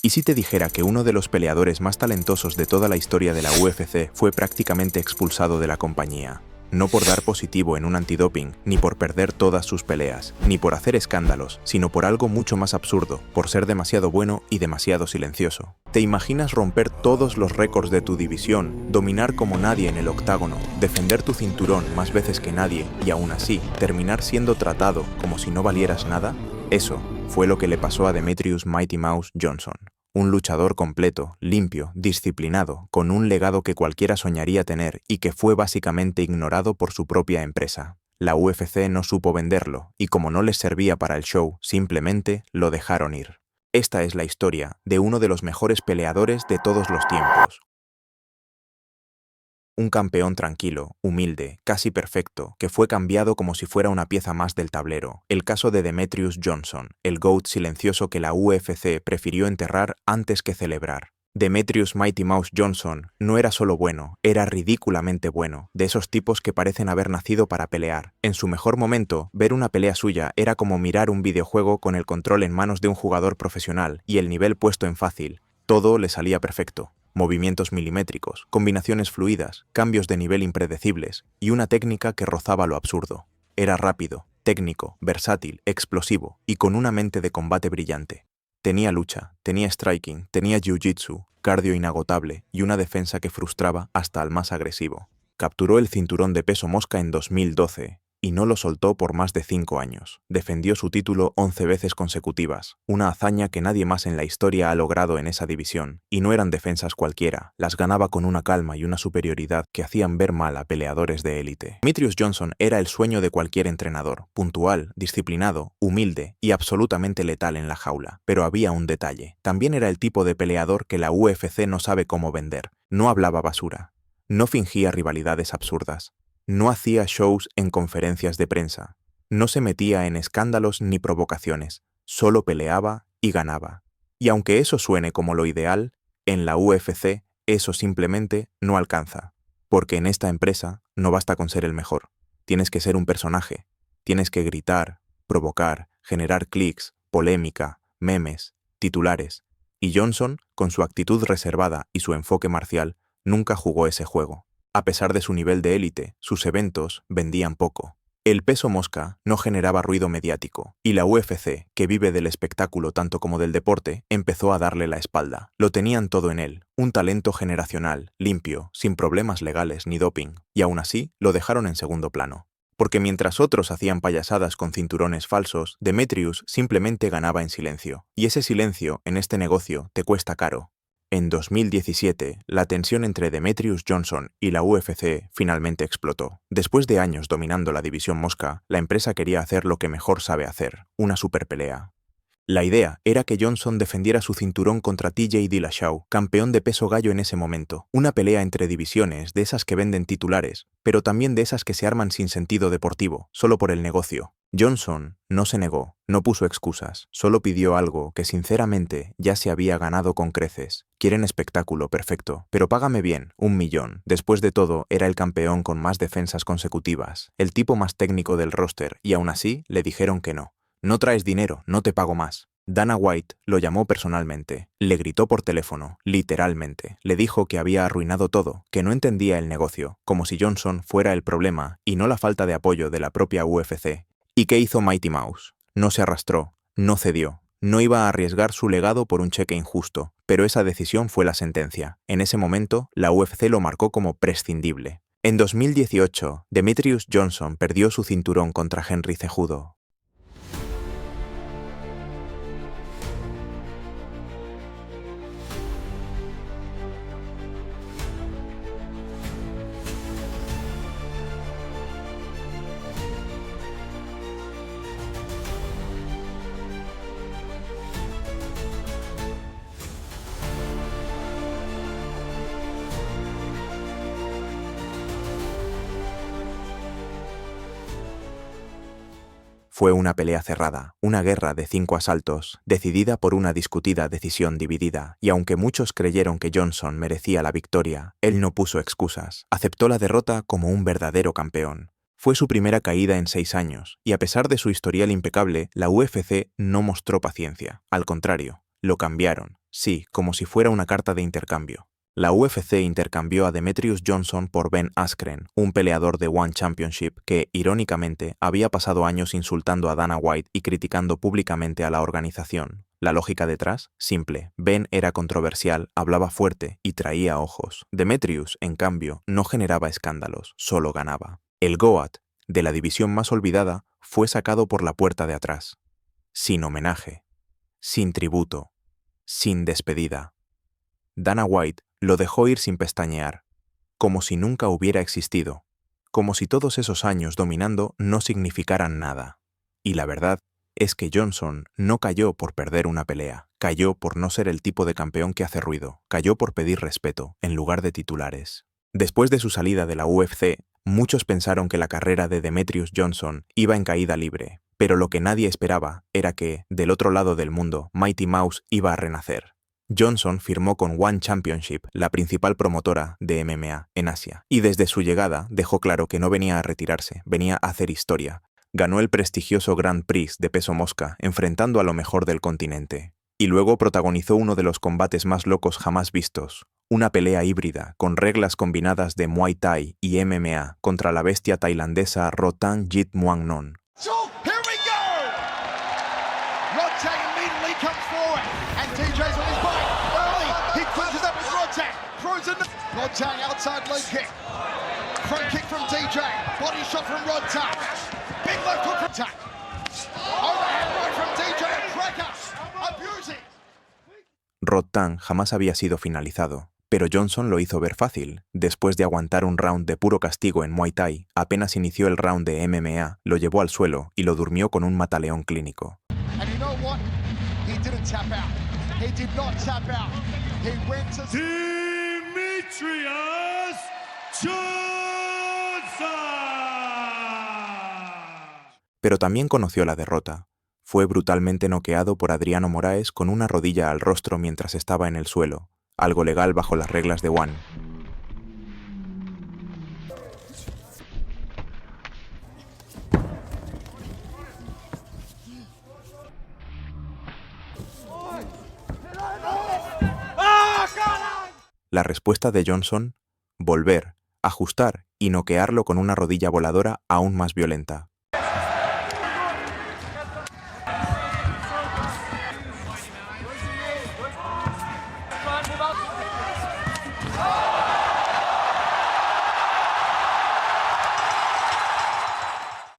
¿Y si te dijera que uno de los peleadores más talentosos de toda la historia de la UFC fue prácticamente expulsado de la compañía? No por dar positivo en un antidoping, ni por perder todas sus peleas, ni por hacer escándalos, sino por algo mucho más absurdo, por ser demasiado bueno y demasiado silencioso. ¿Te imaginas romper todos los récords de tu división, dominar como nadie en el octágono, defender tu cinturón más veces que nadie y aún así terminar siendo tratado como si no valieras nada? Eso fue lo que le pasó a Demetrious Mighty Mouse Johnson. Un luchador completo, limpio, disciplinado, con un legado que cualquiera soñaría tener y que fue básicamente ignorado por su propia empresa. La UFC no supo venderlo y como no les servía para el show, simplemente lo dejaron ir. Esta es la historia de uno de los mejores peleadores de todos los tiempos. Un campeón tranquilo, humilde, casi perfecto, que fue cambiado como si fuera una pieza más del tablero. El caso de Demetrious Johnson, el GOAT silencioso que la UFC prefirió enterrar antes que celebrar. Demetrious Mighty Mouse Johnson no era solo bueno, era ridículamente bueno, de esos tipos que parecen haber nacido para pelear. En su mejor momento, ver una pelea suya era como mirar un videojuego con el control en manos de un jugador profesional y el nivel puesto en fácil. Todo le salía perfecto. Movimientos milimétricos, combinaciones fluidas, cambios de nivel impredecibles y una técnica que rozaba lo absurdo. Era rápido, técnico, versátil, explosivo y con una mente de combate brillante. Tenía lucha, tenía striking, tenía jiu-jitsu, cardio inagotable y una defensa que frustraba hasta al más agresivo. Capturó el cinturón de peso mosca en 2012 y no lo soltó por más de 5 años. Defendió su título 11 veces consecutivas, una hazaña que nadie más en la historia ha logrado en esa división. Y no eran defensas cualquiera, las ganaba con una calma y una superioridad que hacían ver mal a peleadores de élite. Demetrious Johnson era el sueño de cualquier entrenador, puntual, disciplinado, humilde y absolutamente letal en la jaula. Pero había un detalle, también era el tipo de peleador que la UFC no sabe cómo vender. No hablaba basura, no fingía rivalidades absurdas. No hacía shows en conferencias de prensa, no se metía en escándalos ni provocaciones, solo peleaba y ganaba. Y aunque eso suene como lo ideal, en la UFC eso simplemente no alcanza, porque en esta empresa no basta con ser el mejor, tienes que ser un personaje, tienes que gritar, provocar, generar clics, polémica, memes, titulares. Y Johnson, con su actitud reservada y su enfoque marcial, nunca jugó ese juego. A pesar de su nivel de élite, sus eventos vendían poco. El peso mosca no generaba ruido mediático, y la UFC, que vive del espectáculo tanto como del deporte, empezó a darle la espalda. Lo tenían todo en él, un talento generacional, limpio, sin problemas legales ni doping, y aún así lo dejaron en segundo plano. Porque mientras otros hacían payasadas con cinturones falsos, Demetrious simplemente ganaba en silencio. Y ese silencio, en este negocio, te cuesta caro. En 2017, la tensión entre Demetrious Johnson y la UFC finalmente explotó. Después de años dominando la división mosca, la empresa quería hacer lo que mejor sabe hacer, una superpelea. La idea era que Johnson defendiera su cinturón contra TJ Dillashaw, campeón de peso gallo en ese momento. Una pelea entre divisiones, de esas que venden titulares, pero también de esas que se arman sin sentido deportivo, solo por el negocio. Johnson no se negó, no puso excusas, solo pidió algo que sinceramente ya se había ganado con creces. Quieren espectáculo, perfecto, pero págame bien, 1 millón. Después de todo, era el campeón con más defensas consecutivas, el tipo más técnico del roster, y aún así le dijeron que no. No traes dinero, no te pago más. Dana White lo llamó personalmente, le gritó por teléfono, literalmente. Le dijo que había arruinado todo, que no entendía el negocio, como si Johnson fuera el problema y no la falta de apoyo de la propia UFC. ¿Y qué hizo Mighty Mouse? No se arrastró, no cedió. No iba a arriesgar su legado por un cheque injusto, pero esa decisión fue la sentencia. En ese momento, la UFC lo marcó como prescindible. En 2018, Demetrious Johnson perdió su cinturón contra Henry Cejudo. Fue una pelea cerrada, una guerra de 5 asaltos, decidida por una discutida decisión dividida, y aunque muchos creyeron que Johnson merecía la victoria, él no puso excusas, aceptó la derrota como un verdadero campeón. Fue su primera caída en 6 años, y a pesar de su historial impecable, la UFC no mostró paciencia. Al contrario, lo cambiaron. Sí, como si fuera una carta de intercambio. La UFC intercambió a Demetrious Johnson por Ben Askren, un peleador de One Championship que, irónicamente, había pasado años insultando a Dana White y criticando públicamente a la organización. La lógica detrás, simple. Ben era controversial, hablaba fuerte y traía ojos. Demetrious, en cambio, no generaba escándalos, solo ganaba. El GOAT, de la división más olvidada, fue sacado por la puerta de atrás. Sin homenaje, sin tributo, sin despedida. Dana White lo dejó ir sin pestañear, como si nunca hubiera existido, como si todos esos años dominando no significaran nada. Y la verdad es que Johnson no cayó por perder una pelea, cayó por no ser el tipo de campeón que hace ruido, cayó por pedir respeto en lugar de titulares. Después de su salida de la UFC, muchos pensaron que la carrera de Demetrious Johnson iba en caída libre, pero lo que nadie esperaba era que, del otro lado del mundo, Mighty Mouse iba a renacer. Johnson firmó con One Championship, la principal promotora de MMA en Asia, y desde su llegada dejó claro que no venía a retirarse, venía a hacer historia. Ganó el prestigioso Grand Prix de peso mosca, enfrentando a lo mejor del continente. Y luego protagonizó uno de los combates más locos jamás vistos, una pelea híbrida con reglas combinadas de Muay Thai y MMA contra la bestia tailandesa Rotan Jitmuangnon. Rodtang outside leg kick. Front kick from DJ. Body shot from Rodtang. Big left hook from Rodtang. Overhand right from DJ. Cracker. Abusing. Rodtang jamás había sido finalizado, pero Johnson lo hizo ver fácil. Después de aguantar un round de puro castigo en Muay Thai, apenas inició el round de MMA, lo llevó al suelo y lo durmió con un mataleón clínico. And you know what? He didn't tap out. He did not tap out. He went to Demetrious Johnson. Pero también conoció la derrota. Fue brutalmente noqueado por Adriano Moraes con una rodilla al rostro mientras estaba en el suelo, algo legal bajo las reglas de One. La respuesta de Johnson: volver, ajustar y noquearlo con una rodilla voladora aún más violenta.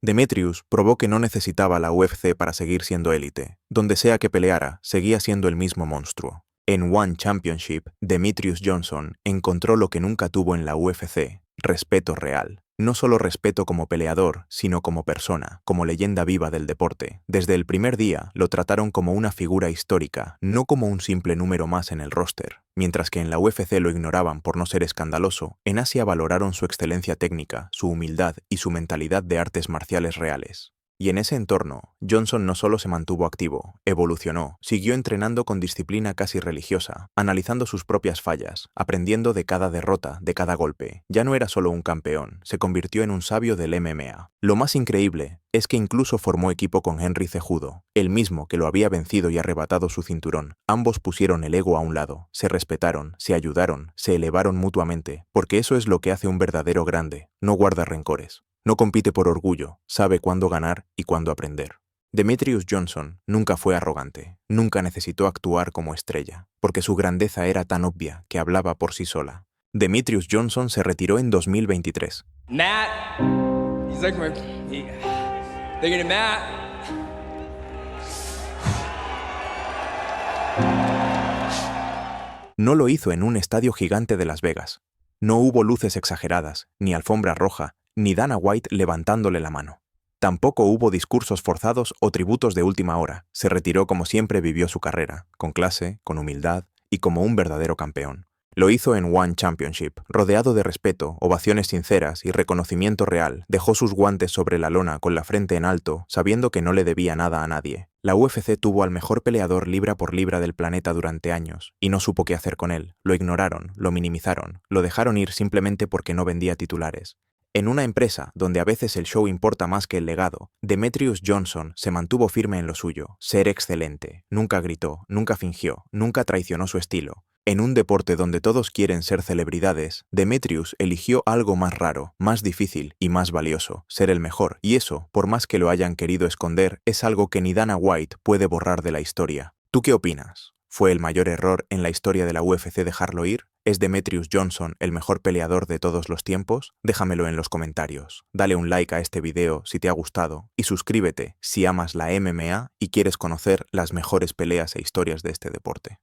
Demetrious probó que no necesitaba la UFC para seguir siendo élite. Donde sea que peleara, seguía siendo el mismo monstruo. En One Championship, Demetrious Johnson encontró lo que nunca tuvo en la UFC: respeto real. No solo respeto como peleador, sino como persona, como leyenda viva del deporte. Desde el primer día lo trataron como una figura histórica, no como un simple número más en el roster. Mientras que en la UFC lo ignoraban por no ser escandaloso, en Asia valoraron su excelencia técnica, su humildad y su mentalidad de artes marciales reales. Y en ese entorno, Johnson no solo se mantuvo activo, evolucionó, siguió entrenando con disciplina casi religiosa, analizando sus propias fallas, aprendiendo de cada derrota, de cada golpe. Ya no era solo un campeón, se convirtió en un sabio del MMA. Lo más increíble es que incluso formó equipo con Henry Cejudo, el mismo que lo había vencido y arrebatado su cinturón. Ambos pusieron el ego a un lado, se respetaron, se ayudaron, se elevaron mutuamente, porque eso es lo que hace un verdadero grande, no guarda rencores. No compite por orgullo, sabe cuándo ganar y cuándo aprender. Demetrious Johnson nunca fue arrogante, nunca necesitó actuar como estrella, porque su grandeza era tan obvia que hablaba por sí sola. Demetrious Johnson se retiró en 2023. Matt, he's like thinking of Matt. No lo hizo en un estadio gigante de Las Vegas. No hubo luces exageradas, ni alfombra roja, ni Dana White levantándole la mano. Tampoco hubo discursos forzados o tributos de última hora. Se retiró como siempre vivió su carrera, con clase, con humildad y como un verdadero campeón. Lo hizo en One Championship, rodeado de respeto, ovaciones sinceras y reconocimiento real. Dejó sus guantes sobre la lona con la frente en alto, sabiendo que no le debía nada a nadie. La UFC tuvo al mejor peleador libra por libra del planeta durante años, y no supo qué hacer con él. Lo ignoraron, lo minimizaron, lo dejaron ir simplemente porque no vendía titulares. En una empresa donde a veces el show importa más que el legado, Demetrius Johnson se mantuvo firme en lo suyo, ser excelente. Nunca gritó, nunca fingió, nunca traicionó su estilo. En un deporte donde todos quieren ser celebridades, Demetrius eligió algo más raro, más difícil y más valioso, ser el mejor, y eso, por más que lo hayan querido esconder, es algo que ni Dana White puede borrar de la historia. ¿Tú qué opinas? ¿Fue el mayor error en la historia de la UFC dejarlo ir? ¿Es Demetrius Johnson el mejor peleador de todos los tiempos? Déjamelo en los comentarios. Dale un like a este video si te ha gustado y suscríbete si amas la MMA y quieres conocer las mejores peleas e historias de este deporte.